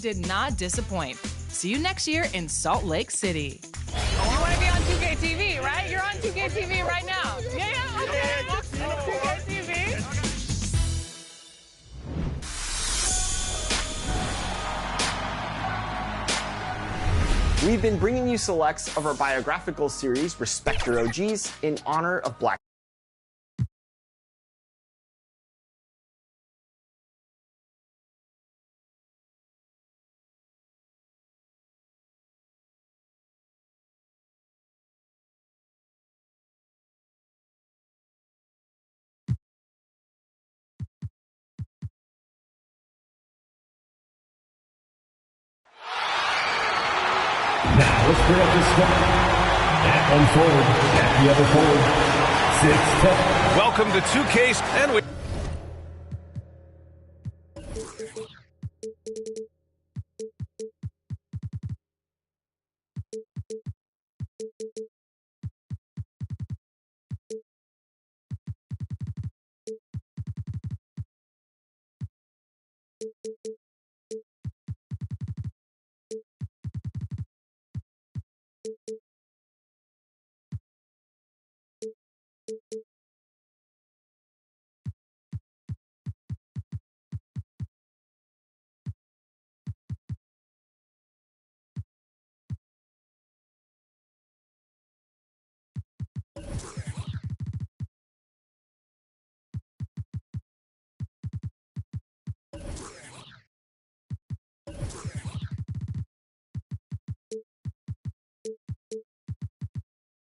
did not disappoint. See you next year in Salt Lake City. You want to be on 2K TV, right? You're on 2K TV right now. Yeah, okay. 2K TV. We've been bringing you selects of our biographical series, Respect Your OGs, in honor of Black. Now let's bring up this one. At one forward, at the other forward. 6-10. Welcome to 2K's and we.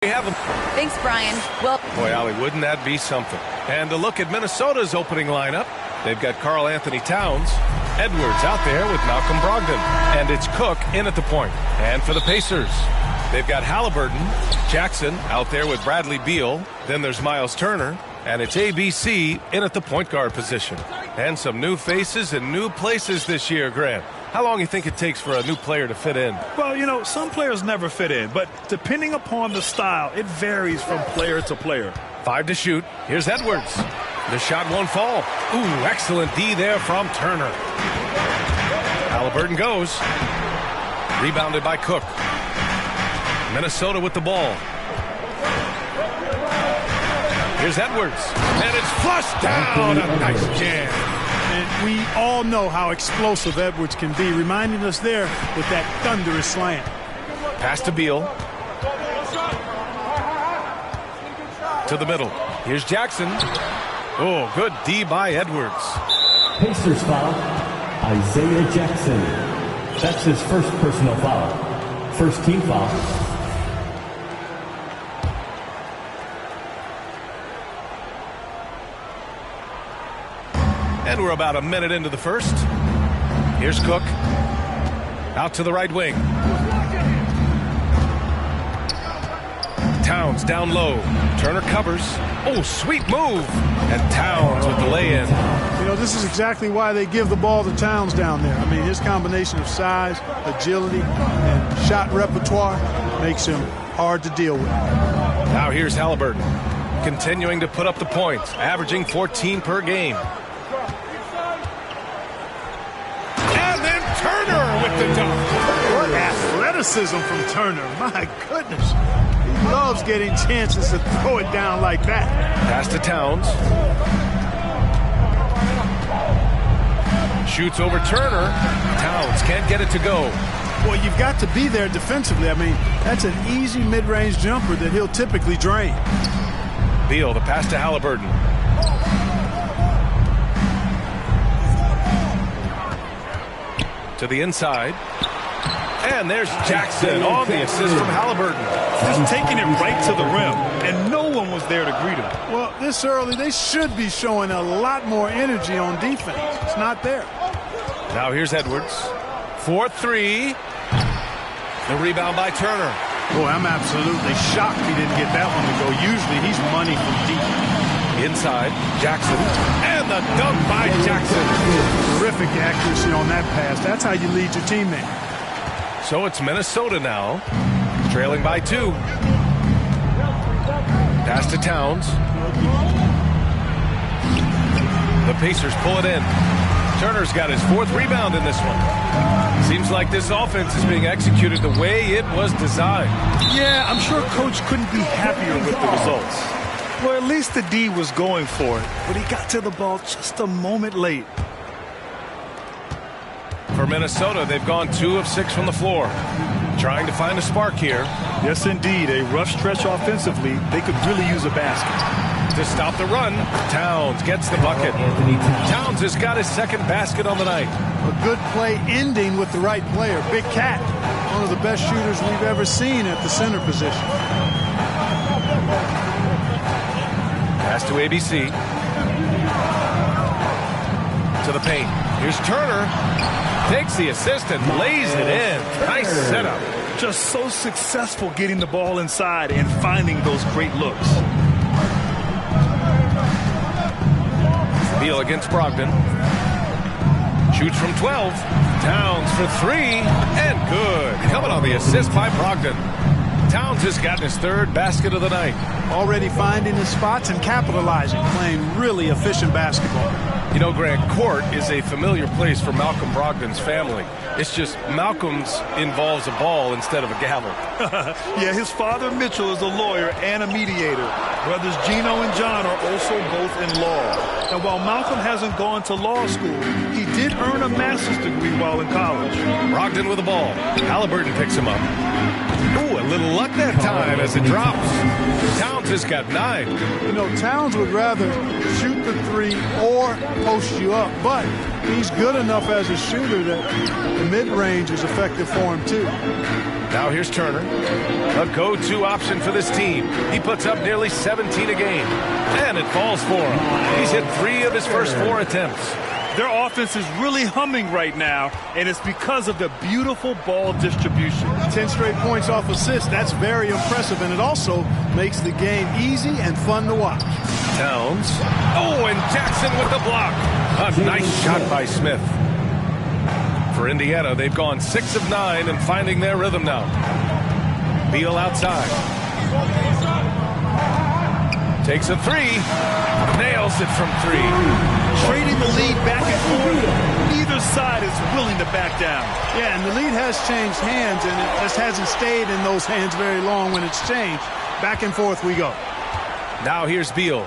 We have them. Thanks, Brian. Well, Boy, Allie, wouldn't that be something? And to look at Minnesota's opening lineup, they've got Karl Anthony Towns, Edwards out there with Malcolm Brogdon, and it's Cook in at the point. And for the Pacers, they've got Halliburton, Jackson out there with Bradley Beal, then there's Miles Turner, and it's ABC in at the point guard position. And some new faces and new places this year, Grant. How long do you think it takes for a new player to fit in? Well, you know, some players never fit in, but depending upon the style, it varies from player to player. 5 to shoot. Here's Edwards. The shot won't fall. Ooh, excellent D there from Turner. Halliburton goes. Rebounded by Cook. Minnesota with the ball. Here's Edwards. And it's flushed down. A nice jam. And we all know how explosive Edwards can be, reminding us there with that thunderous slam. Pass to Beal. To the middle. Here's Jackson. Oh, good D by Edwards. Pacers foul. Isaiah Jackson. That's his first personal foul. First team foul. And we're about a minute into the first. Here's Cook. Out to the right wing. Towns down low. Turner covers. Oh, sweet move. And Towns with the lay-in. You know, this is exactly why they give the ball to Towns down there. I mean, his combination of size, agility, and shot repertoire makes him hard to deal with. Now here's Halliburton. Continuing to put up the points. Averaging 14 per game. Turner with the dunk. What athleticism from Turner. My goodness. He loves getting chances to throw it down like that. Pass to Towns. Shoots over Turner. Towns can't get it to go. Well, you've got to be there defensively. I mean, that's an easy mid-range jumper that he'll typically drain. Beal, the pass to Halliburton. To the inside. And there's Jackson on the assist from Halliburton. Just taking it right to the rim, and no one was there to greet him. Well, this early, they should be showing a lot more energy on defense. It's not there. Now here's Edwards. 4-3. The rebound by Turner. Boy, I'm absolutely shocked he didn't get that one to go. Usually he's money from deep. Inside, Jackson. And the dunk by Jackson. Terrific accuracy on that pass. That's how you lead your teammate. So it's Minnesota now, trailing by 2. Pass to Towns. The Pacers pull it in. Turner's got his 4th rebound in this one. Seems like this offense is being executed the way it was designed. Yeah, I'm sure Coach couldn't be happier with the results. Well, at least the D was going for it, but he got to the ball just a moment late. For Minnesota, they've gone 2 of 6 from the floor. Trying to find a spark here. Yes, indeed. A rough stretch offensively. They could really use a basket. To stop the run, Towns gets the bucket. Towns has got his 2nd basket on the night. A good play ending with the right player. Big Cat, one of the best shooters we've ever seen at the center position. Pass to ABC. To the paint. Here's Turner. Takes the assist and lays it in. Nice setup. Just so successful getting the ball inside and finding those great looks. Beal against Brogdon. Shoots from 12. Towns for 3. And good. Coming on the assist by Brogdon. Towns has gotten his 3rd basket of the night. Already finding his spots and capitalizing. Playing really efficient basketball. You know, Grant, court is a familiar place for Malcolm Brogdon's family. It's just Malcolm's involves a ball instead of a gavel. Yeah, his father, Mitchell, is a lawyer and a mediator. Brothers Gino and John are also both in law. And while Malcolm hasn't gone to law school, he did earn a master's degree while in college. Brogdon with the ball. Halliburton picks him up. Ooh, a little luck that time as it drops. Towns has got 9. You know, Towns would rather shoot the 3 or post you up, but he's good enough as a shooter that the mid-range is effective for him too. Now here's Turner, a go-to option for this team. He puts up nearly 17 a game, and it falls for him. He's hit 3 of his first 4 attempts. Their offense is really humming right now, and it's because of the beautiful ball distribution. 10 straight points off assists, that's very impressive, and it also makes the game easy and fun to watch. Towns. Oh, and Jackson with the block. A nice shot by Smith. For Indiana, they've gone 6 of 9 and finding their rhythm now. Beal outside. Takes a 3. Nails it from 3. Trading the lead back and forth. Neither side is willing to back down. Yeah, and the lead has changed hands, and it just hasn't stayed in those hands very long when it's changed. Back and forth we go. Now here's Beal.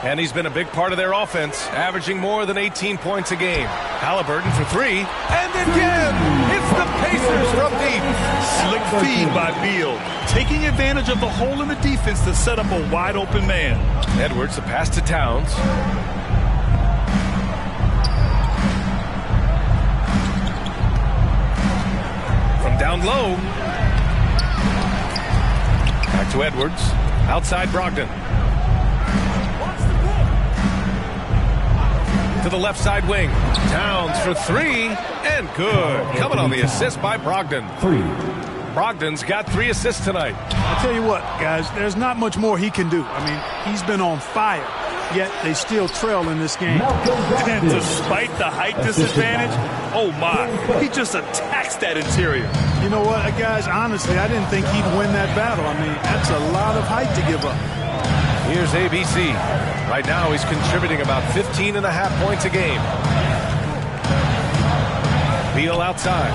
And he's been a big part of their offense, averaging more than 18 points a game. Halliburton for 3. And again, it's the Pacers from deep. Slick feed by Beal, taking advantage of the hole in the defense to set up a wide-open man. Edwards, the pass to Towns. From down low. Back to Edwards. Outside Brogdon. To the left side wing. Towns for 3. And good. Coming on the assist by Brogdon. 3. Brogdon's got 3 assists tonight. I'll tell you what, guys, there's not much more he can do. I mean, he's been on fire, yet they still trail in this game. And despite the height disadvantage, oh my, he just attacks that interior. You know what, guys, honestly, I didn't think he'd win that battle. I mean, that's a lot of height to give up. Here's ABC. Right now, he's contributing about 15.5 points a game. Beal outside.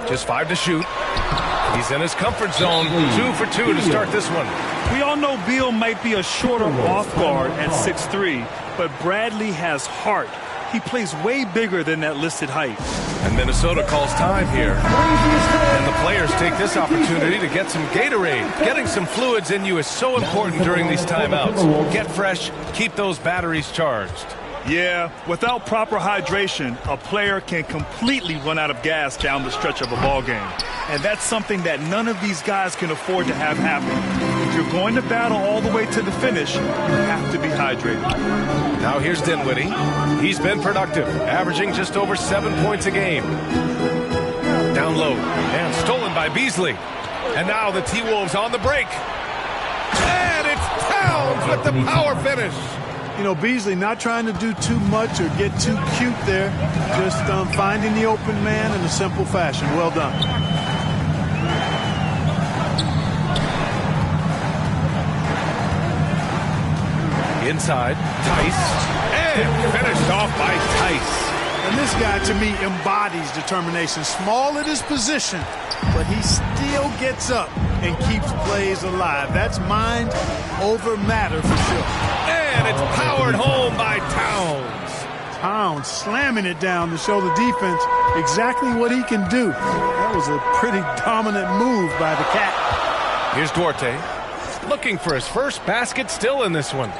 Just 5 to shoot. He's in his comfort zone. 2 for 2 to start this one. We all know Beal might be a shorter off guard at 6'3", but Bradley has heart. He plays way bigger than that listed height. And Minnesota calls time here. And the players take this opportunity to get some Gatorade. Getting some fluids in you is so important during these timeouts. Get fresh, keep those batteries charged. Yeah, without proper hydration, a player can completely run out of gas down the stretch of a ball game. And that's something that none of these guys can afford to have happen. If you're going to battle all the way to the finish, you have to be hydrated. Now here's Dinwiddie. He's been productive, averaging just over 7 points a game. Down low, and stolen by Beasley. And now the T-Wolves on the break. And it's Towns with the power finish. You know, Beasley not trying to do too much or get too cute there. Just finding the open man in a simple fashion. Well done. Inside, Tice. And finished off by Tice. And this guy, to me, embodies determination. Small at his position, but he still gets up and keeps plays alive. That's mind over matter for sure. And it's powered home by Towns. Towns slamming it down to show the defense exactly what he can do. That was a pretty dominant move by the Cat. Here's Duarte, looking for his first basket still in this one.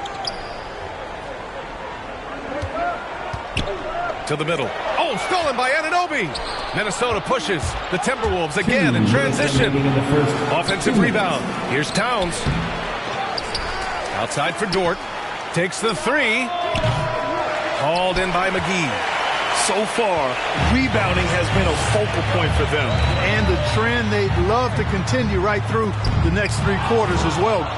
To the middle. Oh, stolen by Anunoby. Minnesota pushes. The Timberwolves again in transition. Offensive rebound. Here's Towns. Outside for Dort. Takes the three. Called in by McGee. So far, rebounding has been a focal point for them. And the trend they'd love to continue right through the next 3 quarters as well.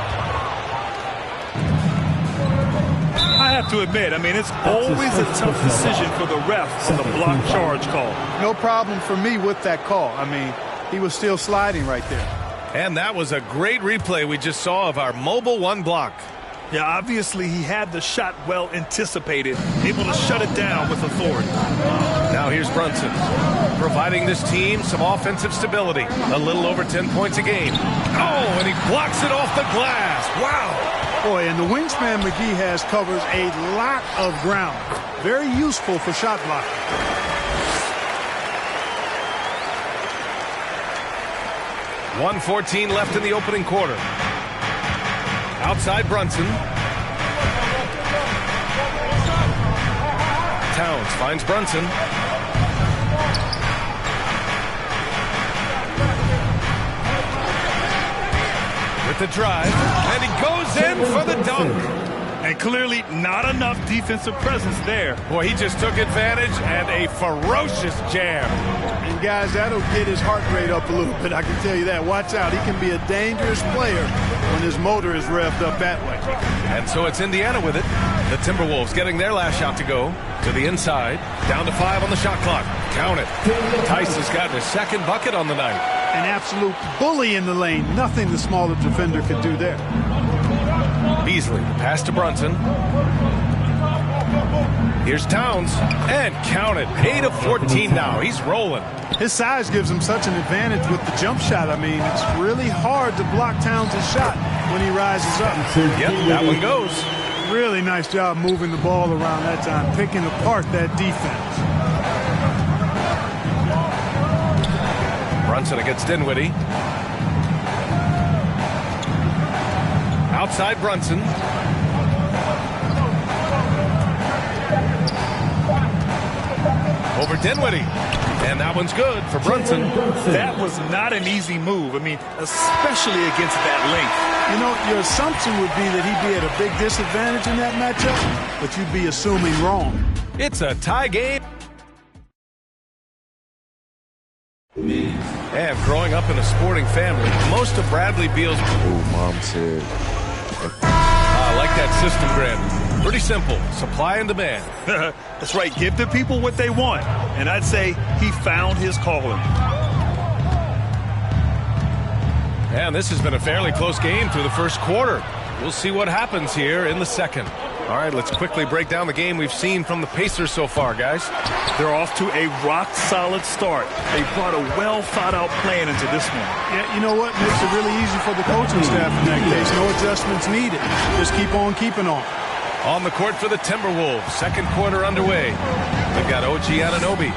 I have to admit, I mean, it's always a tough decision for the ref on the block charge call. No problem for me with that call. I mean, he was still sliding right there. And that was a great replay we just saw of our mobile one block. Yeah, obviously he had the shot well anticipated, able to shut it down with authority. Now here's Brunson, providing this team some offensive stability. A little over 10 points a game. Oh, and he blocks it off the glass. Wow. Boy, and the wingspan McGee has covers a lot of ground. Very useful for shot blocking. .114 left in the opening quarter. Outside Brunson. Towns finds Brunson. With the drive, and he goes in for the dunk. And clearly not enough defensive presence there. Boy, he just took advantage and a ferocious jam. And guys, that'll get his heart rate up a little bit, I can tell you that. Watch out, he can be a dangerous player when his motor is revved up that way. And so it's Indiana with it. The Timberwolves getting their last shot to go. To the inside, down to 5 on the shot clock. Count it. Tice has gotten his second bucket on the night. An absolute bully in the lane. Nothing the smaller defender could do there. Beasley, pass to Brunson. Here's Towns, and count it. 8 of 14 now. He's rolling. His size gives him such an advantage with the jump shot. I mean, it's really hard to block Towns' shot when he rises up. Yep, that one goes. Really nice job moving the ball around that time, picking apart that defense. Brunson against Dinwiddie. Outside Brunson. Over Dinwiddie. And that one's good for Brunson. That was not an easy move. I mean, especially against that length. You know, your assumption would be that he'd be at a big disadvantage in that matchup, but you'd be assuming wrong. It's a tie game. And growing up in a sporting family, most of Bradley Beal's... Oh, mom said... I like that system, Grant. Pretty simple. Supply and demand. That's right. Give the people what they want. And I'd say he found his calling. And this has been a fairly close game through the first quarter. We'll see what happens here in the second. All right, let's quickly break down the game we've seen from the Pacers so far, guys. They're off to a rock-solid start. They brought a well-thought-out plan into this one. Yeah, you know what? Makes it really easy for the coaching staff in that case. No adjustments needed. Just keep on keeping on. On the court for the Timberwolves. Second quarter underway. They've got OG Anunoby.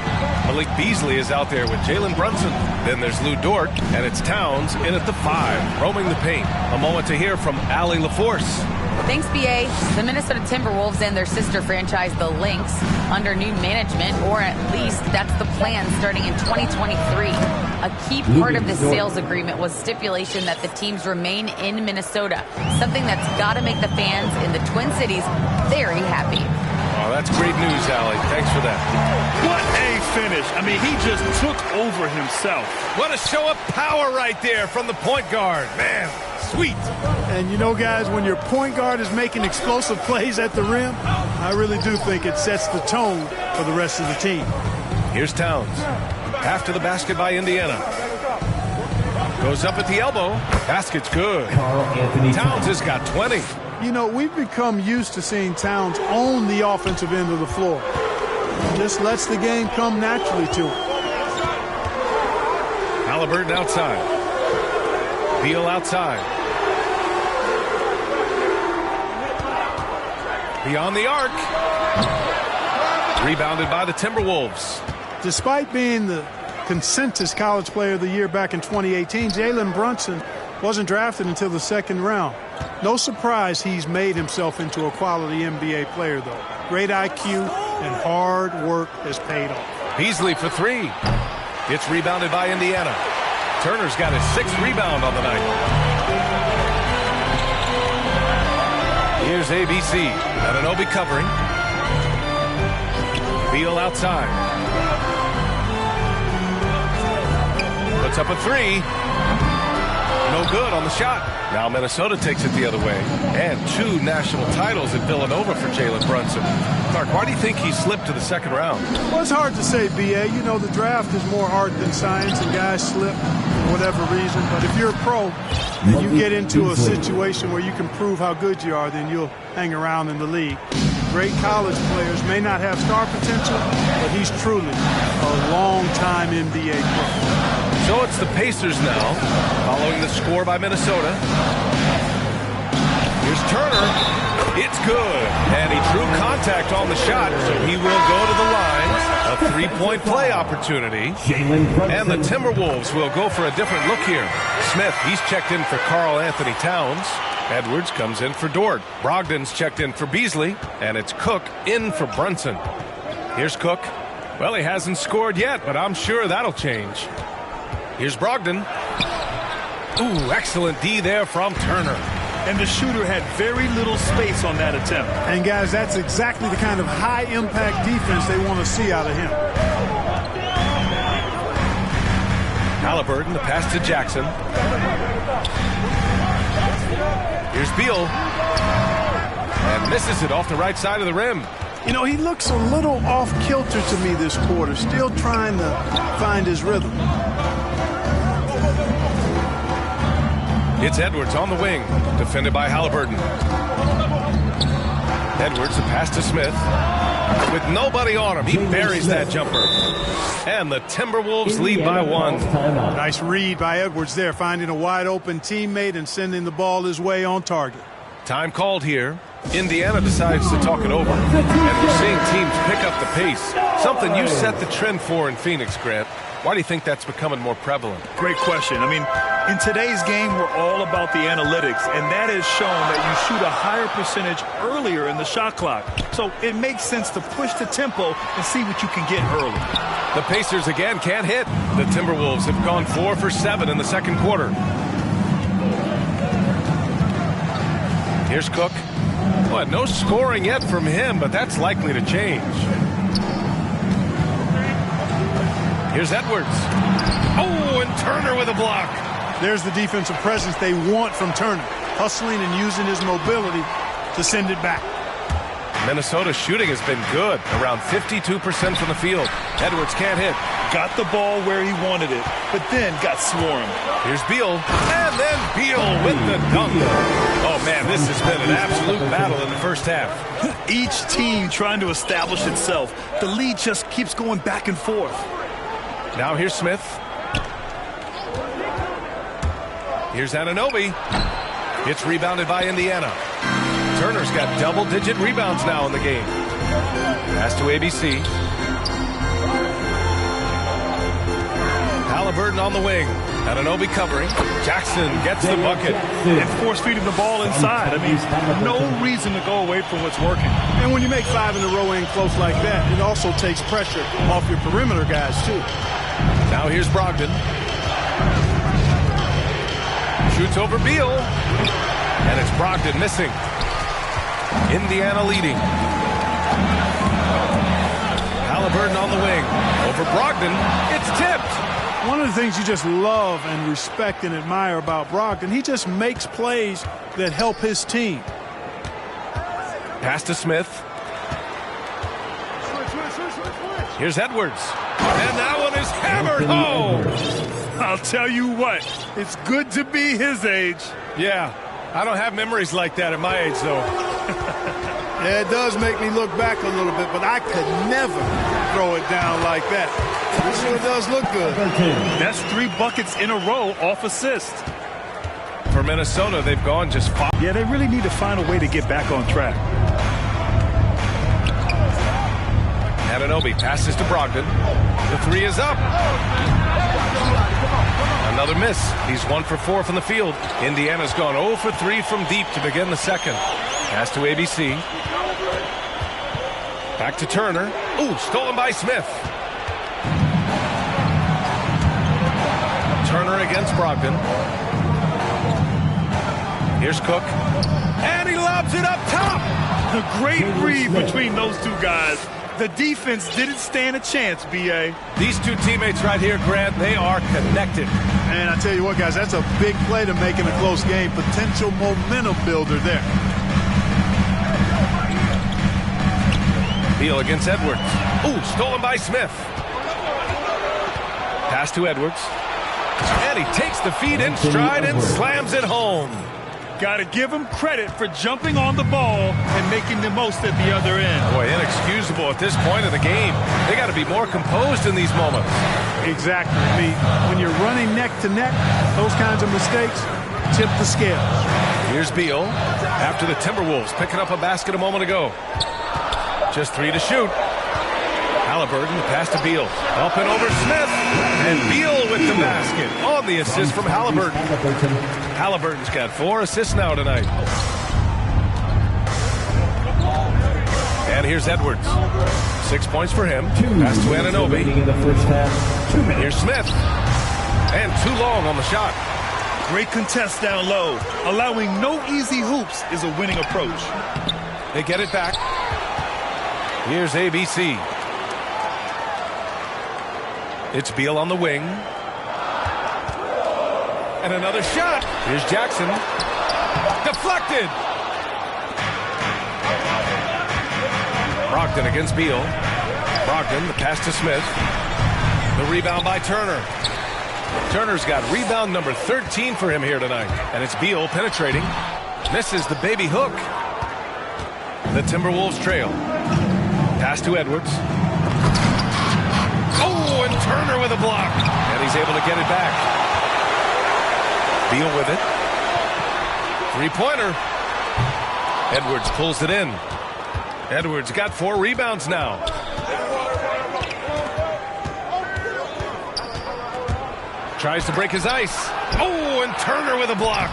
Malik Beasley is out there with Jalen Brunson. Then there's Lou Dort, and it's Towns in at the 5, roaming the paint. A moment to hear from Allie LaForce. Thanks, BA. The Minnesota Timberwolves and their sister franchise, the Lynx, under new management, or at least that's the plan starting in 2023. A key part of this sales agreement was stipulation that the teams remain in Minnesota, something that's got to make the fans in the Twin Cities very happy. Oh, that's great news, Allie. Thanks for that. What a finish. I mean, he just took over himself. What a show of power right there from the point guard. Man, sweet. And you know, guys, when your point guard is making explosive plays at the rim, I really do think it sets the tone for the rest of the team. Here's Towns. After the basket by Indiana. Goes up at the elbow. Basket's good. Carl Anthony Towns has got 20. You know, we've become used to seeing Towns own the offensive end of the floor. Just lets the game come naturally to him. Halliburton outside. Beal outside. Beyond the arc. Rebounded by the Timberwolves. Despite being the consensus College Player of the Year back in 2018, Jalen Brunson wasn't drafted until the second round. No surprise he's made himself into a quality NBA player, though. Great IQ and hard work has paid off. Beasley for three. It's rebounded by Indiana. Turner's got his 6th rebound on the night. Here's ABC. Anunoby covering. Beal outside. Puts up a three. No good on the shot. Now Minnesota takes it the other way. And 2 national titles at Villanova for Jalen Brunson. Clark, why do you think he slipped to the second round? Well, it's hard to say, B.A. You know, the draft is more art than science, and guys slip for whatever reason. But if you're a pro and you get into a situation where you can prove how good you are, then you'll hang around in the league. Great college players may not have star potential, but he's truly a long-time NBA pro. So it's the Pacers now, following the score by Minnesota. Here's Turner. It's good. And he drew contact on the shot, so he will go to the line. A 3-point play opportunity. And the Timberwolves will go for a different look here. Smith, he's checked in for Karl Anthony Towns. Edwards comes in for Dort. Brogdon's checked in for Beasley. And it's Cook in for Brunson. Here's Cook. Well, he hasn't scored yet, but I'm sure that'll change. Here's Brogdon. Ooh, excellent D there from Turner. And the shooter had very little space on that attempt. And, guys, that's exactly the kind of high-impact defense they want to see out of him. Halliburton, the pass to Jackson. Here's Beal. And misses it off the right side of the rim. You know, he looks a little off-kilter to me this quarter, still trying to find his rhythm. It's Edwards on the wing, defended by Halliburton. Edwards, a pass to Smith. With nobody on him, he buries that jumper. And the Timberwolves lead by 1. Nice read by Edwards there, finding a wide-open teammate and sending the ball his way on target. Time called here. Indiana decides to talk it over. And we're seeing teams pick up the pace. Something you set the trend for in Phoenix, Grant. Why do you think that's becoming more prevalent? Great question. I mean, in today's game, we're all about the analytics, and that has shown that you shoot a higher percentage earlier in the shot clock. So it makes sense to push the tempo and see what you can get early. The Pacers again can't hit. The Timberwolves have gone 4 for 7 in the second quarter. Here's Cook. Well, no scoring yet from him, but that's likely to change. Here's Edwards. Oh, and Turner with a block. There's the defensive presence they want from Turner, hustling and using his mobility to send it back. Minnesota's shooting has been good, around 52% from the field. Edwards can't hit. Got the ball where he wanted it, but then got swarmed. Here's Beal, and then Beal with the dunk. Oh, man, this has been an absolute battle in the first half. Each team trying to establish itself. The lead just keeps going back and forth. Now here's Smith. Here's Anunoby. It's rebounded by Indiana. Turner's got double-digit rebounds now in the game. Pass to ABC. Halliburton on the wing. Anunoby covering. Jackson gets the bucket. And force-feeding the ball inside. I mean, no reason to go away from what's working. And when you make 5 in a row in close like that, it also takes pressure off your perimeter guys, too. Now here's Brogdon. Shoots over Beal. And it's Brogdon missing. Indiana leading. Halliburton on the wing. Over Brogdon. It's tipped. One of the things you just love and respect and admire about Brogdon, he just makes plays that help his team. Pass to Smith. Here's Edwards. And that one is hammered home. I'll tell you what, it's good to be his age. Yeah, I don't have memories like that at my age, though. Yeah, it does make me look back a little bit, but I could never throw it down like that. It sure does look good. That's 3 buckets in a row off assist. For Minnesota, they've gone just 5. Yeah, they really need to find a way to get back on track. Anunoby passes to Brogdon. The 3 is up. Another miss. He's 1 for 4 from the field. Indiana's gone 0 for 3 from deep to begin the second. Pass to ABC. Back to Turner. Ooh, stolen by Smith. Turner against Brogdon. Here's Cook. And he lobs it up top. A great read between those two guys. The defense didn't stand a chance, B.A. These two teammates right here, Grant, they are connected. And I tell you what, guys, that's a big play to make in a close game. Potential momentum builder there. Beal against Edwards. Ooh, stolen by Smith. Pass to Edwards. And he takes the feed in stride and slams it home. Got to give him credit for jumping on the ball and making the most at the other end. Boy, inexcusable at this point of the game. They got to be more composed in these moments. Exactly. I mean, when you're running neck to neck, those kinds of mistakes tip the scales. Here's Beal after the Timberwolves picking up a basket a moment ago. Just 3 to shoot. Halliburton, pass to Beal. Up and over Smith. And Beal with the basket on the assist from Halliburton. Halliburton's got 4 assists now tonight. And here's Edwards. 6 points for him. Pass to Anunoby. Here's Smith. And too long on the shot. Great contest down low. Allowing no easy hoops is a winning approach. They get it back. Here's ABC. It's Beal on the wing. And another shot. Here's Jackson. Deflected. Brogdon against Beal. Brogdon, the pass to Smith. The rebound by Turner. Turner's got rebound number 13 for him here tonight. And it's Beal penetrating. Misses the baby hook. The Timberwolves trail. Pass to Edwards. Oh, and Turner with a block. And he's able to get it back. Beal with it. 3-pointer. Edwards pulls it in. Edwards got 4 rebounds now. Tries to break his ice. Oh, and Turner with a block.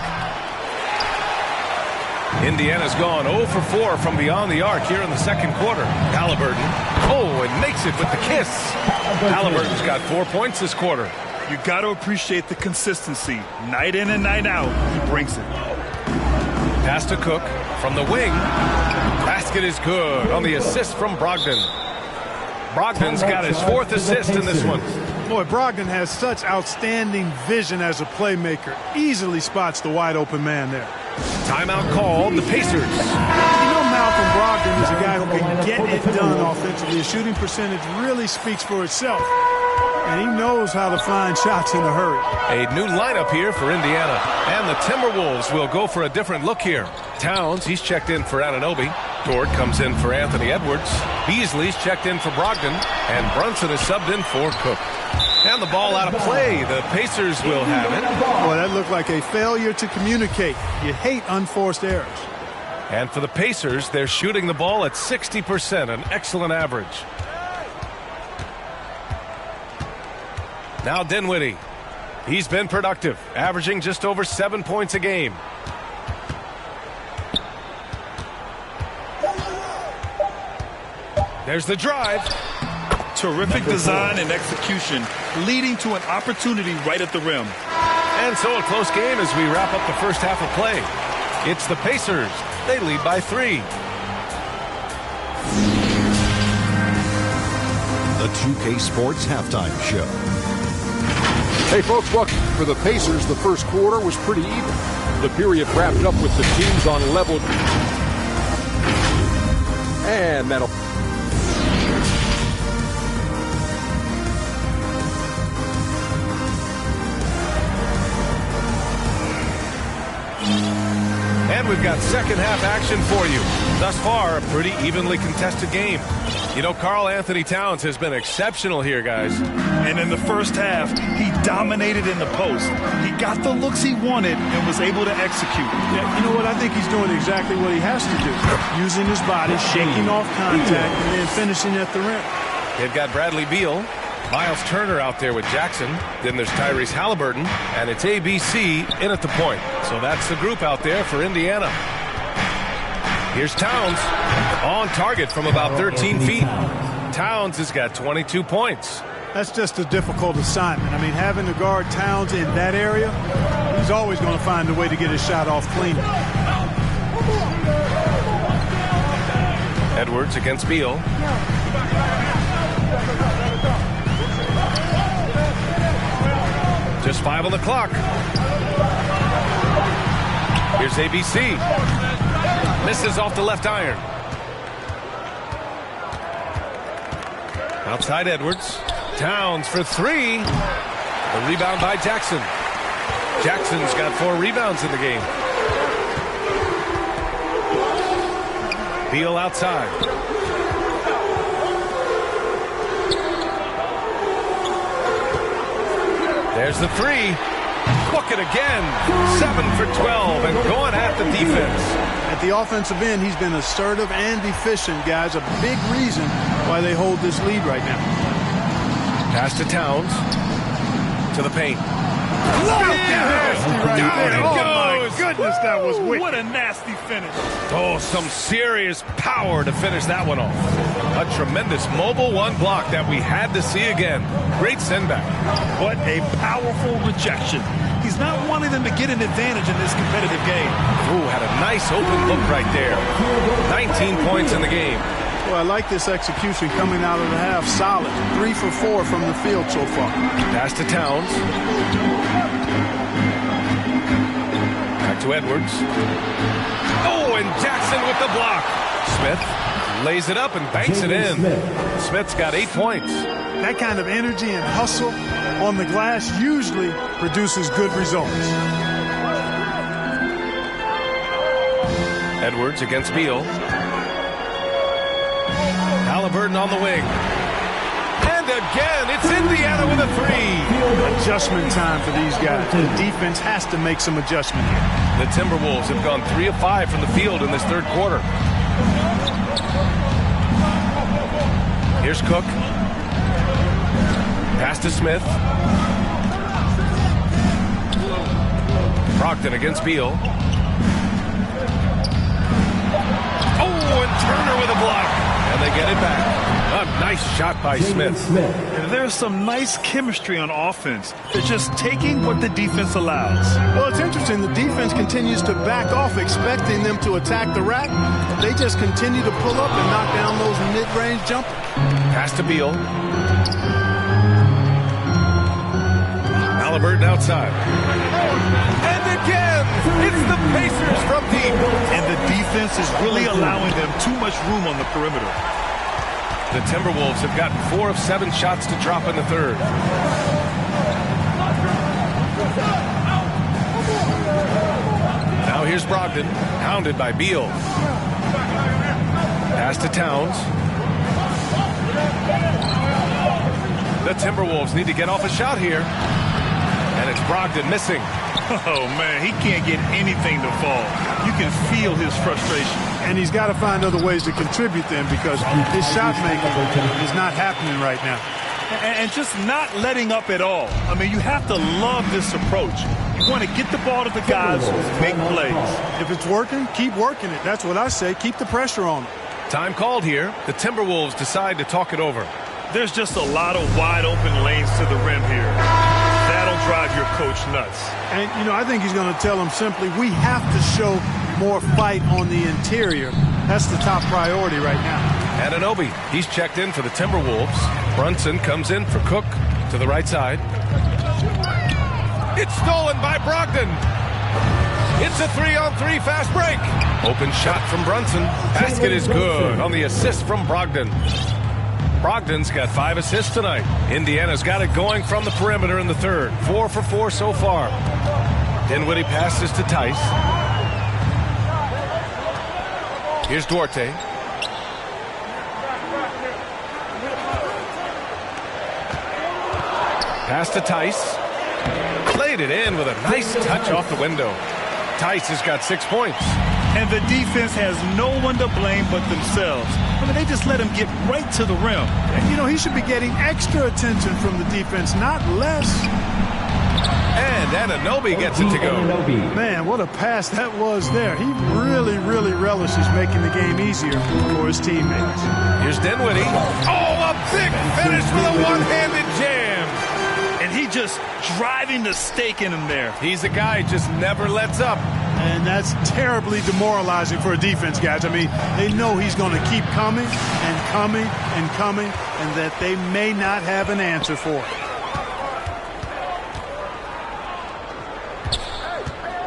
Indiana's gone 0 for 4 from beyond the arc here in the second quarter. Halliburton. Oh, and makes it with the kiss. Halliburton's got 4 points this quarter. You got to appreciate the consistency. Night in and night out, he brings it. Pass to Cook from the wing. Basket is good on the assist from Brogdon. Brogdon's got his 4th assist in this one. Boy, Brogdon has such outstanding vision as a playmaker. Easily spots the wide open man there. Timeout called. The Pacers. You know, Malcolm Brogdon is a guy who can get it done offensively. His shooting percentage really speaks for itself. And he knows how to find shots in a hurry. A new lineup here for Indiana. And the Timberwolves will go for a different look here. Towns, he's checked in for Anunoby. Dort comes in for Anthony Edwards. Beasley's checked in for Brogdon. And Brunson is subbed in for Cook. And the ball out of play. The Pacers will have it. Boy, that looked like a failure to communicate. You hate unforced errors. And for the Pacers, they're shooting the ball at 60%, an excellent average. Now Dinwiddie. He's been productive, averaging just over 7 points a game. There's the drive. Terrific design and execution, leading to an opportunity right at the rim. And so a close game as we wrap up the first half of play. It's the Pacers. They lead by 3. The 2K Sports Halftime Show. Hey, folks, welcome. For the Pacers, the first quarter was pretty even. The period wrapped up with the teams on level. And that'll... And we've got second half action for you. Thus far, a pretty evenly contested game. You know, Karl Anthony Towns has been exceptional here, guys. And in the first half, he dominated in the post. He got the looks he wanted and was able to execute. Yeah, you know what? I think he's doing exactly what he has to do. Using his body, shaking off contact, and then finishing at the rim. They've got Bradley Beal, Miles Turner out there with Jackson. Then there's Tyrese Halliburton, and it's ABC in at the point. So that's the group out there for Indiana. Here's Towns on target from about 13 feet. Towns has got 22 points. That's just a difficult assignment. I mean, having to guard Towns in that area, he's always going to find a way to get his shot off clean. Edwards against Beal. Just 5 on the clock. Here's ABC. Misses off the left iron. Outside Edwards. Towns for 3. The rebound by Jackson. Jackson's got 4 rebounds in the game. Beal outside. There's the 3. Book it again. 7 for 12 and going at the defense. At the offensive end, he's been assertive and efficient, guys. A big reason why they hold this lead right now. Pass to Towns. To the paint. Goodness, that was wicked. What a nasty finish. Oh, some serious power to finish that one off. A tremendous mobile one block that we had to see again. Great send back. What a powerful rejection. He's not wanting them to get an advantage in this competitive game. Ooh, had a nice open look right there. 19 points in the game. Well, I like this execution coming out of the half. Solid. 3 for 4 from the field so far. Pass to Towns. Back to Edwards. Oh, and Jackson with the block. Smith lays it up and banks it in. Smith's got 8 points. That kind of energy and hustle on the glass usually produces good results. Edwards against Beal. Halliburton on the wing. And again, it's Indiana with a 3. Adjustment time for these guys. The defense has to make some adjustment here. The Timberwolves have gone 3 of 5 from the field in this third quarter. Here's Cook. Pass to Smith. Brogdon against Beal. Oh, and Turner with a block. And they get it back. A nice shot by Smith. There's some nice chemistry on offense. They're just taking what the defense allows. Well, it's interesting. The defense continues to back off, expecting them to attack the rack. They just continue to pull up and knock down those mid-range jumpers. Pass to Beal. Halliburton outside. And again, it's the Pacers from deep. And the defense is really allowing them too much room on the perimeter. The Timberwolves have gotten 4 of 7 shots to drop in the third. Now here's Brogdon, hounded by Beal. Pass to Towns. The Timberwolves need to get off a shot here. And it's Brogdon missing. Oh, man, he can't get anything to fall. You can feel his frustration. And he's got to find other ways to contribute then, because his shot making is not happening right now. And just not letting up at all. I mean, you have to love this approach. You want to get the ball to the guys who make plays. If it's working, keep working it. That's what I say. Keep the pressure on them. Time called here. The Timberwolves decide to talk it over. There's just a lot of wide open lanes to the rim here. That'll drive your coach nuts. And, you know, I think he's going to tell them simply, we have to show more fight on the interior. That's the top priority right now. Anunoby, he's checked in for the Timberwolves. Brunson comes in for Cook to the right side. It's stolen by Brogdon. It's a 3-on-3 fast break. Open shot from Brunson. Basket is good on the assist from Brogdon. Brogdon's got 5 assists tonight. Indiana's got it going from the perimeter in the third. 4 for 4 so far. Dinwiddie passes to Tice. Here's Duarte. Pass to Tice. Played it in with a nice touch off the window. Tice has got 6 points. And the defense has no one to blame but themselves. I mean, they just let him get right to the rim. And, you know, he should be getting extra attention from the defense, not less. And Anunoby gets it to go. Man, what a pass that was there. He really, really relishes making the game easier for his teammates. Here's Dinwiddie. Oh, a big finish with a one-handed jam. And he just driving the stake in him there. He's a guy who just never lets up. And that's terribly demoralizing for a defense, guys. I mean, they know he's going to keep coming and coming and coming, and that they may not have an answer for it.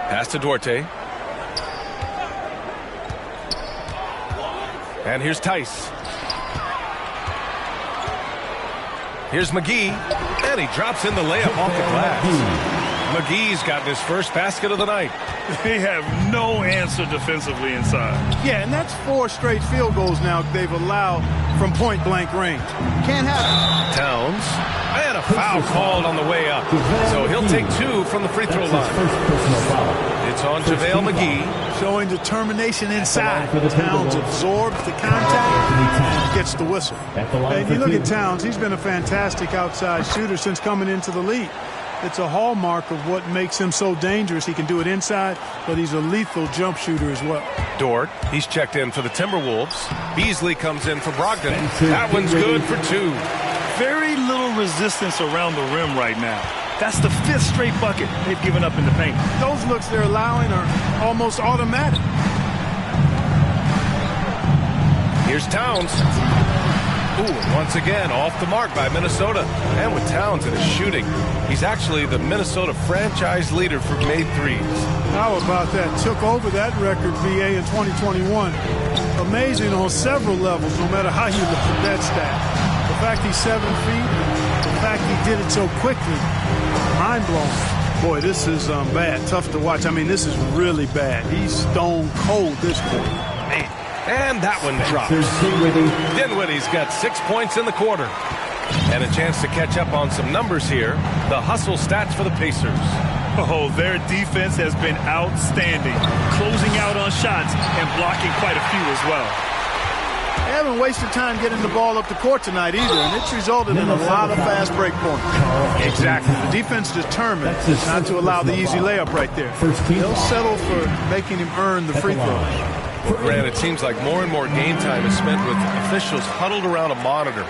Pass to Duarte. And here's Tice. Here's McGee. And he drops in the layup off the glass. McGee's gotten his first basket of the night. They have no answer defensively inside. Yeah, and that's 4 straight field goals now they've allowed from point-blank range. Can't have it. Towns. And a foul called on the way up. So he'll take 2 from the free throw line. It's on JaVale McGee. Showing determination inside. Towns absorbs the contact, gets the whistle. And you look at Towns, he's been a fantastic outside shooter since coming into the league. It's a hallmark of what makes him so dangerous. He can do it inside, but he's a lethal jump shooter as well. Dort, he's checked in for the Timberwolves. Beasley comes in for Brogdon. That one's good for 2. Very little resistance around the rim right now. That's the 5th straight bucket they've given up in the paint. Those looks they're allowing are almost automatic. Here's Towns. Ooh, once again, off the mark by Minnesota. And with Towns in his shooting, he's actually the Minnesota franchise leader for made threes. How about that? Took over that record, VA, in 2021. Amazing on several levels, no matter how you look at that stat. The fact he's 7 feet, the fact he did it so quickly, mind-blowing. Boy, this is bad. Tough to watch. I mean, this is really bad. He's stone cold this quarter. Man. And that one drops. Dinwiddie's got 6 points in the quarter. And a chance to catch up on some numbers here. The hustle stats for the Pacers. Oh, their defense has been outstanding. Closing out on shots and blocking quite a few as well. They haven't wasted time getting the ball up the court tonight either, and it's resulted in a lot of fast break points. Exactly. The defense determined not to allow the easy layup right there. They'll settle for making him earn the free throw. Grant, it seems like more and more game time is spent with officials huddled around a monitor.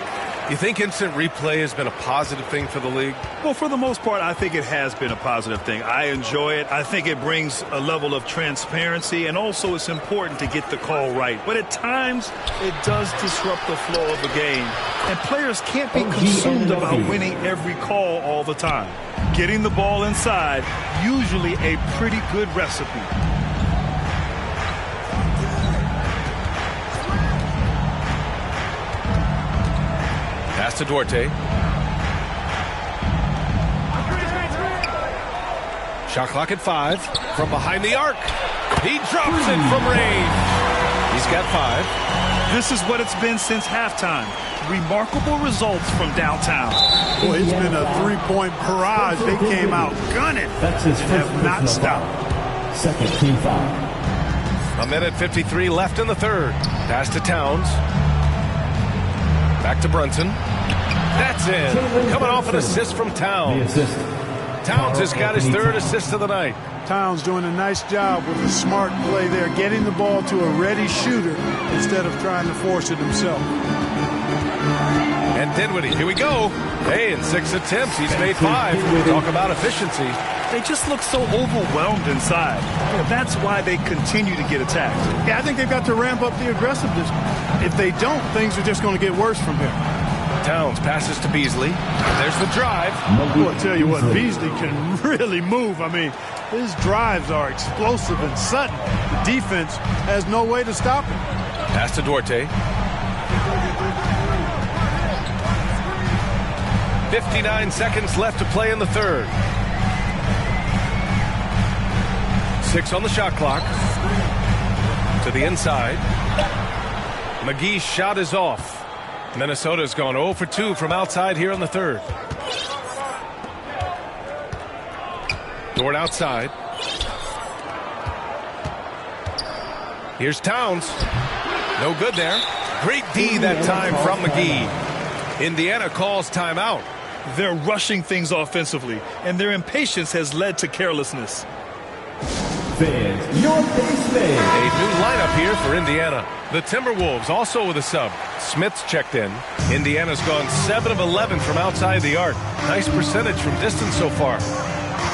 You think instant replay has been a positive thing for the league? Well, for the most part, I think it has been a positive thing. I enjoy it. I think it brings a level of transparency, and also it's important to get the call right. But at times, it does disrupt the flow of the game. And players can't be consumed about winning every call all the time. Getting the ball inside, usually a pretty good recipe. Pass to Duarte. Shot clock at 5. From behind the arc. He drops it from range. He's got 5. This is what it's been since halftime. Remarkable results from downtown. Boy, it's been a 3-point barrage. They came out gunning and have not stopped. Second team foul. 1:53 left in the third. Pass to Towns. Back to Brunson. That's in. Coming off an assist from Towns. Towns has got his 3rd assist of the night. Towns doing a nice job with a smart play there, getting the ball to a ready shooter instead of trying to force it himself. And Dinwiddie, here we go. Hey, in 6 attempts, he's made 5. Talk about efficiency. They just look so overwhelmed inside. That's why they continue to get attacked. Yeah, I think they've got to ramp up the aggressiveness. If they don't, things are just going to get worse from here. Towns passes to Beasley. There's the drive. Well, I'll tell you what, Beasley can really move. I mean, his drives are explosive and sudden. The defense has no way to stop him. Pass to Duarte. 59 seconds left to play in the third. 6 on the shot clock. To the inside. McGee's shot is off. Minnesota's gone 0 for 2 from outside here in the third. Dort outside. Here's Towns. No good there. Great D that time from McGee. Indiana calls timeout. They're rushing things offensively, and their impatience has led to carelessness. Fans, your base man. A new lineup here for Indiana. The Timberwolves also with a sub. Smith's checked in. Indiana's gone 7 of 11 from outside the arc. Nice percentage from distance so far.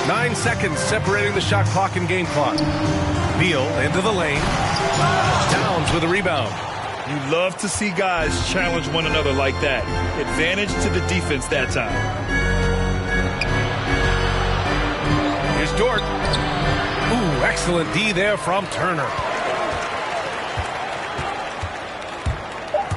9 seconds separating the shot clock and game clock. Beal into the lane. Towns with a rebound. You love to see guys challenge one another like that. Advantage to the defense that time. Here's Dort. Ooh, excellent D there from Turner.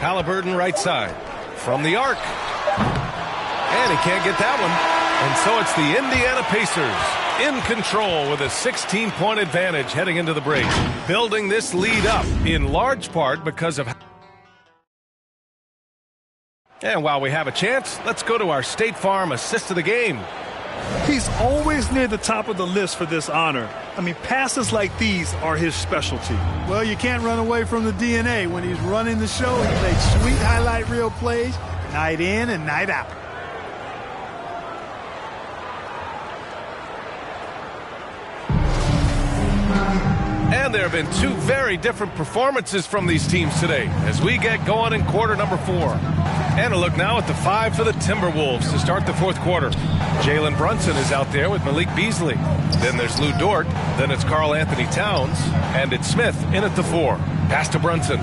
Halliburton right side. From the arc. And he can't get that one. And so it's the Indiana Pacers in control with a 16-point advantage heading into the break. Building this lead up in large part because of... And while we have a chance, let's go to our State Farm assist of the game. He's always near the top of the list for this honor. I mean, passes like these are his specialty. Well, you can't run away from the DNA. When he's running the show, he makes sweet highlight reel plays night in and night out. And there have been 2 very different performances from these teams today as we get going in quarter number 4. And a look now at the 5 for the Timberwolves to start the fourth quarter. Jalen Brunson is out there with Malik Beasley. Then there's Lou Dort. Then it's Karl Anthony Towns. And it's Smith in at the 4. Pass to Brunson.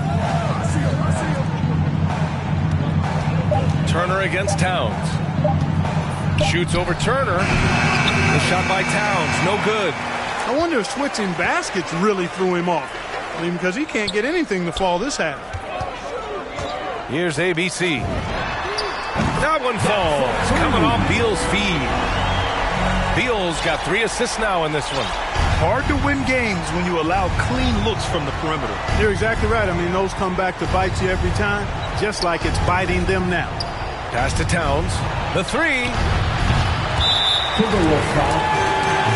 Turner against Towns. Shoots over Turner. The shot by Towns, no good. I wonder if switching baskets really threw him off. I mean, because he can't get anything to fall this half. Here's ABC. That one falls. Coming off Beal's feed. Beal's got 3 assists now in this one. Hard to win games when you allow clean looks from the perimeter. You're exactly right. I mean, those come back to bite you every time, just like it's biting them now. Pass to Towns. The 3. Timberwolves foul.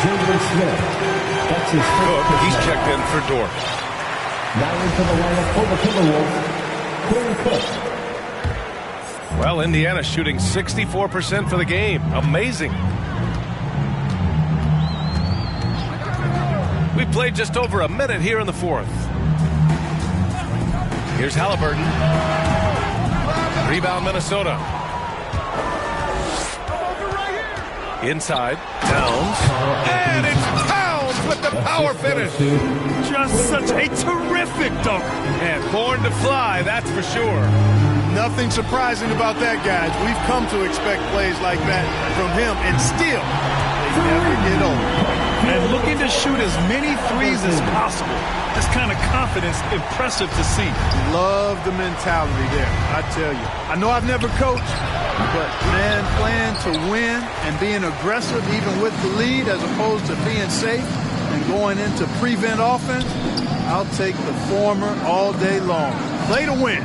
Jalen Smith. That's his Cook, first. he's checked in for Dort. Now into the lineup for the Timberwolves. Quinn Cook. Well, Indiana shooting 64% for the game. Amazing. We played just over a minute here in the fourth. Here's Halliburton. Rebound Minnesota. Inside. Towns. And it's Towns with the power finish. Just such a terrific dunk. And born to fly, that's for sure. Nothing surprising about that, guys. We've come to expect plays like that from him, and still, they never get old. And looking to shoot as many threes as possible. This kind of confidence, impressive to see. Love the mentality there, I tell you. I know I've never coached, but, man, playing to win and being aggressive even with the lead as opposed to being safe and going into prevent offense, I'll take the former all day long. Play to win.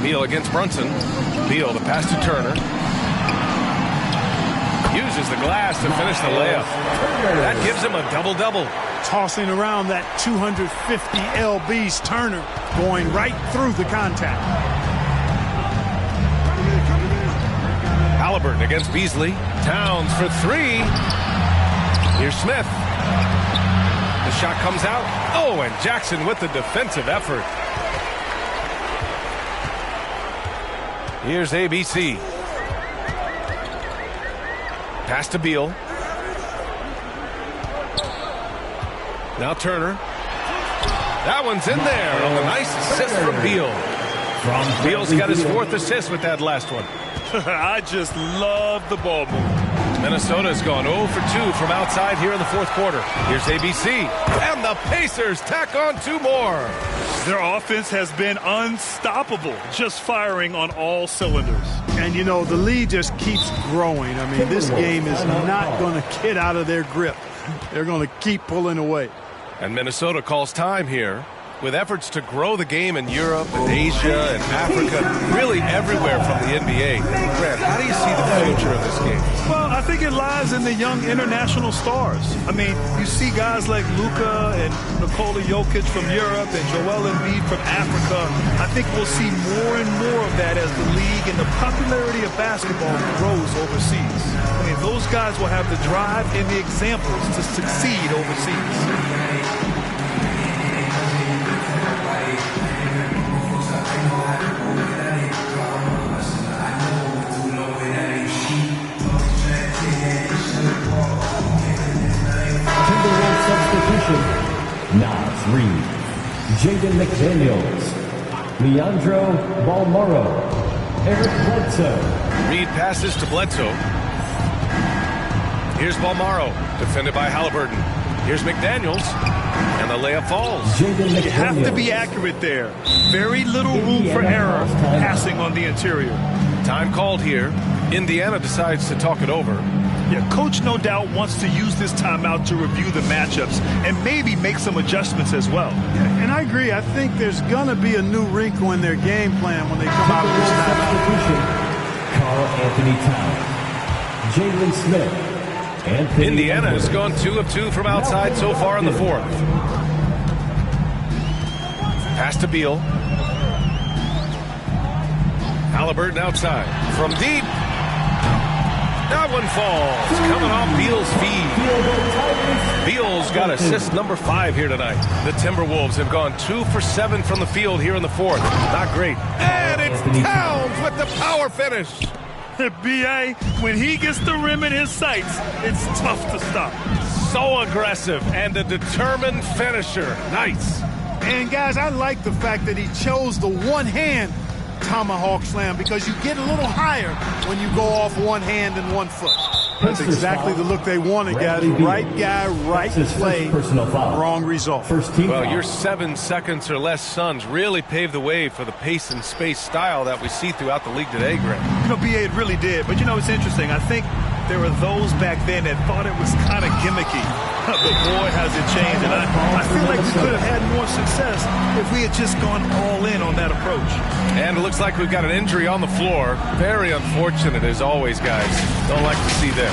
Beal against Brunson. Beal, the pass to Turner. Uses the glass to finish the layup. That gives him a double-double. Tossing around that 250 lbs Turner, going right through the contact. Halliburton against Beasley. Towns for 3. Here's Smith. The shot comes out. Oh, and Jackson with the defensive effort. Here's ABC. Pass to Beal. Now Turner. That one's in there on the nice assist from Beal. Beal's got his 4th assist with that last one. I just love the ball movement. Minnesota's gone 0 for 2 from outside here in the fourth quarter. Here's ABC. And the Pacers tack on 2 more. Their offense has been unstoppable, just firing on all cylinders. And, you know, the lead just keeps growing. I mean, this game is not going to get out of their grip. They're going to keep pulling away. And Minnesota calls time here. With efforts to grow the game in Europe and Asia and Africa, really everywhere from the NBA. Grant, how do you see the future of this game? Well, I think it lies in the young international stars. I mean, you see guys like Luka and Nikola Jokic from Europe and Joel Embiid from Africa. I think we'll see more and more of that as the league and the popularity of basketball grows overseas. I mean, those guys will have the drive and the examples to succeed overseas. Nas Reed, Jaden McDaniels, Leandro Balmoro, Eric Bledsoe. Reed passes to Bledsoe. Here's Balmoro, defended by Halliburton. Here's McDaniels, and the layup falls. You have to be accurate there. Very little room for error passing on the interior. Time called here. Indiana decides to talk it over. Yeah, coach no doubt wants to use this timeout to review the matchups and maybe make some adjustments as well. Yeah, and I agree. I think there's going to be a new wrinkle in their game plan when they come out of this timeout. Carl Anthony Towns, Jalen Smith, and Indiana has gone 2 of 2 from outside so far in the fourth. Pass to Beal. Halliburton outside. From deep. That one falls. Coming off Beal's feed. Beal's got assist number 5 here tonight. The Timberwolves have gone 2 for 7 from the field here in the fourth. Not great. And it's Towns with the power finish. B.A., when he gets the rim in his sights, it's tough to stop. So aggressive and a determined finisher. Nice. And, guys, I like the fact that he chose the one-hand tomahawk slam because you get a little higher when you go off one hand and one foot. That's exactly the look they wanted, guys. Right guy, right play, wrong result. Well, your 7 seconds or less Suns really paved the way for the pace and space style that we see throughout the league today, Grant. You know, B.A., it really did. But, you know, it's interesting. I think there were those back then that thought it was kind of gimmicky. But, boy, has it changed. And I feel like we could have had more success if we had just gone all in on that approach. And it looks like we've got an injury on the floor. Very unfortunate, as always, guys. Don't like to see this.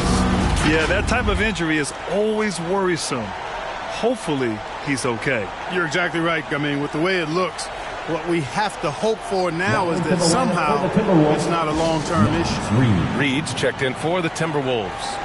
Yeah, that type of injury is always worrisome. Hopefully, he's okay. You're exactly right. I mean, with the way it looks, what we have to hope for now is that somehow it's not a long-term issue. Reed's checked in for the Timberwolves.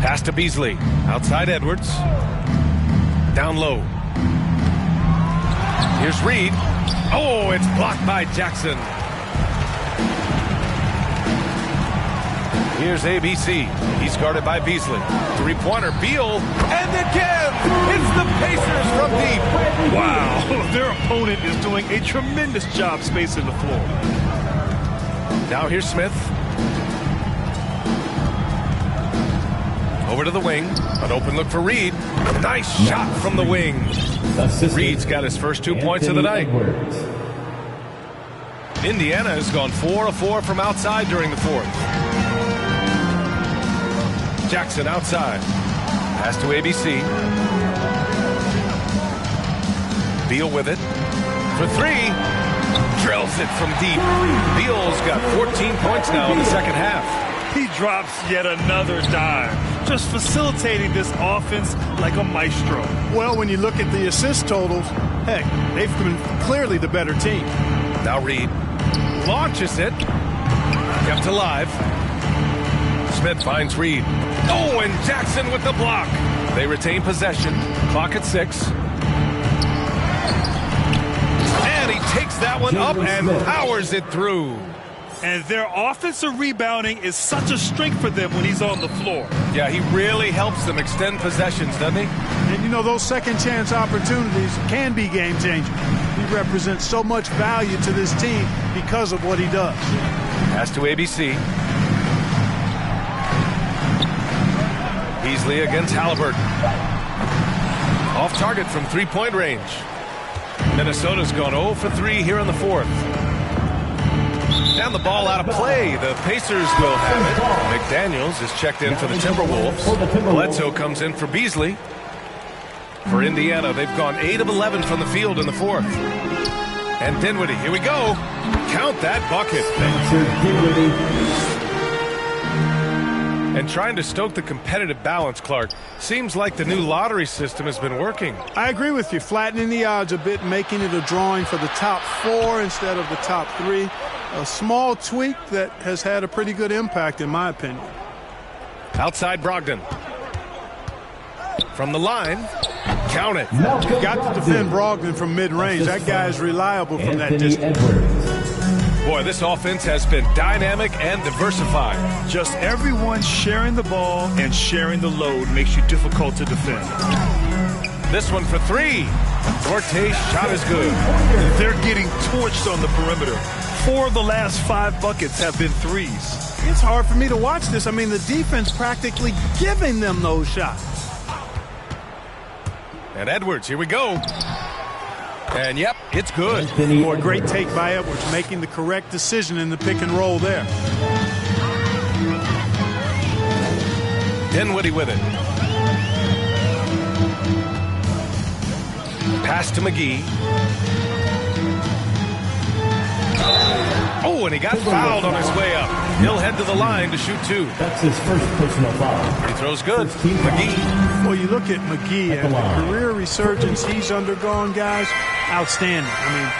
Pass to Beasley. Outside Edwards. Down low. Here's Reed. Oh, it's blocked by Jackson. Here's ABC. He's guarded by Beasley. Three-pointer, Beal. And again, it's the Pacers from deep. Wow, their opponent is doing a tremendous job spacing the floor. Now here's Smith. Over to the wing. An open look for Reed. Nice shot from the wing. Reed's got his first 2 points of the night. Indiana has gone 4 of 4 from outside during the fourth. Jackson outside. Pass to ABC. Beal with it. For 3. Drills it from deep. Beal's got 14 points now in the second half. He drops yet another dime, just facilitating this offense like a maestro. Well, when you look at the assist totals, heck, they've been clearly the better team. Now Reed launches it. Kept alive. Smith finds Reed. Oh, and Jackson with the block. They retain possession. Clock at 6. takes that one up and powers it through. And their offensive rebounding is such a strength for them when he's on the floor. Yeah, he really helps them extend possessions, doesn't he? And you know, those second chance opportunities can be game changing. He represents so much value to this team because of what he does. Pass to ABC. Beasley against Halliburton. Off target from three-point range. Minnesota's gone 0 for 3 here in the fourth. Down the ball out of play. The Pacers will have it. McDaniels is checked in for the Timberwolves. Bledsoe comes in for Beasley. For Indiana, they've gone 8 of 11 from the field in the fourth. And Dinwiddie, here we go. Count that bucket. And trying to stoke the competitive balance, Clark. Seems like the new lottery system has been working. I agree with you. Flattening the odds a bit, making it a drawing for the top 4 instead of the top 3. A small tweak that has had a pretty good impact, in my opinion. Outside Brogdon. From the line, count it. You've got to defend Brogdon from mid-range. That guy is reliable from that distance. Boy, this offense has been dynamic and diversified. Just everyone sharing the ball and sharing the load makes you difficult to defend. This one for 3. Duarte's shot is good. They're getting torched on the perimeter. 4 of the last 5 buckets have been threes. It's hard for me to watch this. I mean, the defense practically giving them those shots. And Edwards, here we go. And yep, it's good. Boy, great take by Edwards, making the correct decision in the pick and roll there. Dinwiddie with it. Pass to McGee. Oh, and he got fouled on his way up. He'll head to the line to shoot 2. That's his first personal foul. Free throw's good. McGee. Well, you look at McGee and the career resurgence he's undergone, guys, outstanding. I mean,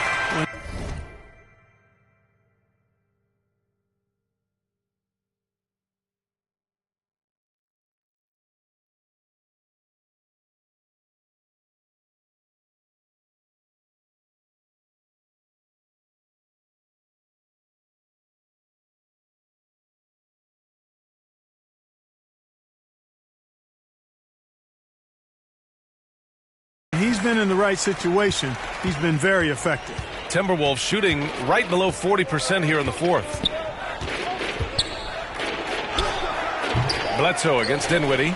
he's been in the right situation. He's been very effective. Timberwolves shooting right below 40% here in the fourth. Bledsoe against Dinwiddie.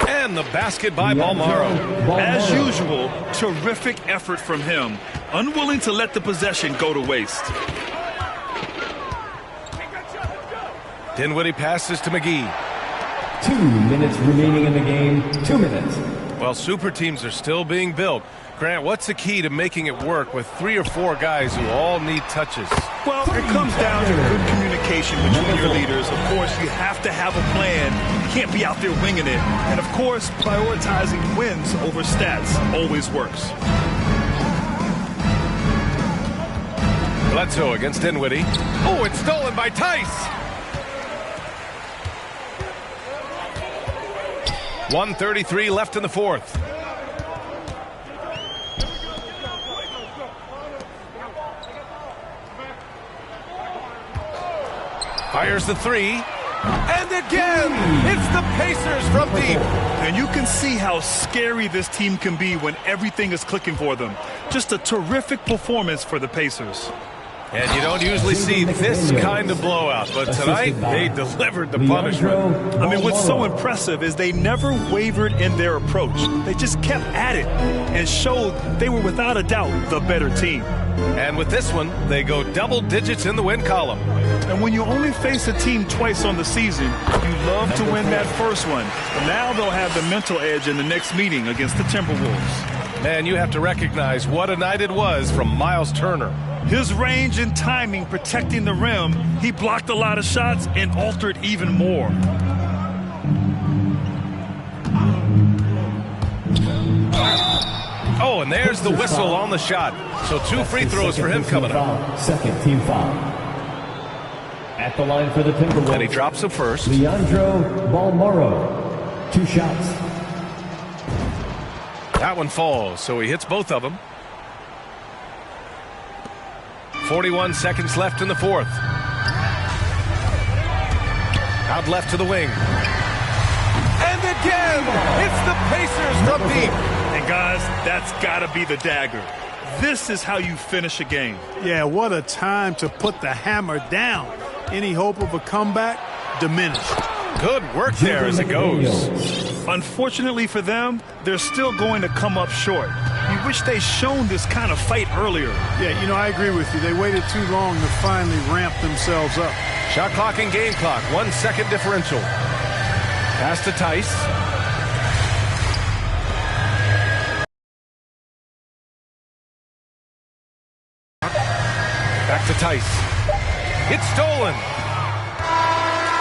And the basket by Balmaro. As usual, terrific effort from him. Unwilling to let the possession go to waste. Dinwiddie passes to McGee. 2 minutes remaining in the game. 2 minutes. Well, super teams are still being built. Grant, what's the key to making it work with 3 or 4 guys who all need touches? Well, it comes down to good communication between your leaders. Of course, you have to have a plan. You can't be out there winging it. And, of course, prioritizing wins over stats always works. Bledsoe against Dinwiddie. Oh, it's stolen by Tice. 1:33 left in the fourth. Fires the 3. And again, it's the Pacers from deep. And you can see how scary this team can be when everything is clicking for them. Just a terrific performance for the Pacers. And you don't usually see this kind of blowout, but tonight they delivered the punishment. I mean, what's so impressive is they never wavered in their approach. They just kept at it and showed they were without a doubt the better team. And with this one, they go double digits in the win column. And when you only face a team twice on the season, you love to win that first one. But now they'll have the mental edge in the next meeting against the Timberwolves. Man, you have to recognize what a night it was from Miles Turner. His range and timing protecting the rim, he blocked a lot of shots and altered even more. Oh, and there's the whistle on the shot. So 2 free throws for him coming up. Second team foul. At the line for the Timberwolves. And he drops the first. Leandro Balmaro. 2 shots. That one falls, so he hits both of them. 41 seconds left in the fourth. Out left to the wing. And again, it's the Pacers from deep. And guys, that's got to be the dagger. This is how you finish a game. Yeah, what a time to put the hammer down. Any hope of a comeback diminished. Good work there as it goes. Unfortunately for them, they're still going to come up short. You wish they'd shown this kind of fight earlier. Yeah, you know, I agree with you. They waited too long to finally ramp themselves up. Shot clock and game clock, 1 second differential. Pass to Tice. Back to Tice. It's stolen.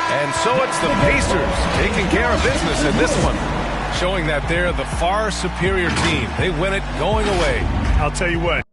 And so it's the Pacers taking care of business in this one, showing that they're the far superior team. They win it going away. I'll tell you what,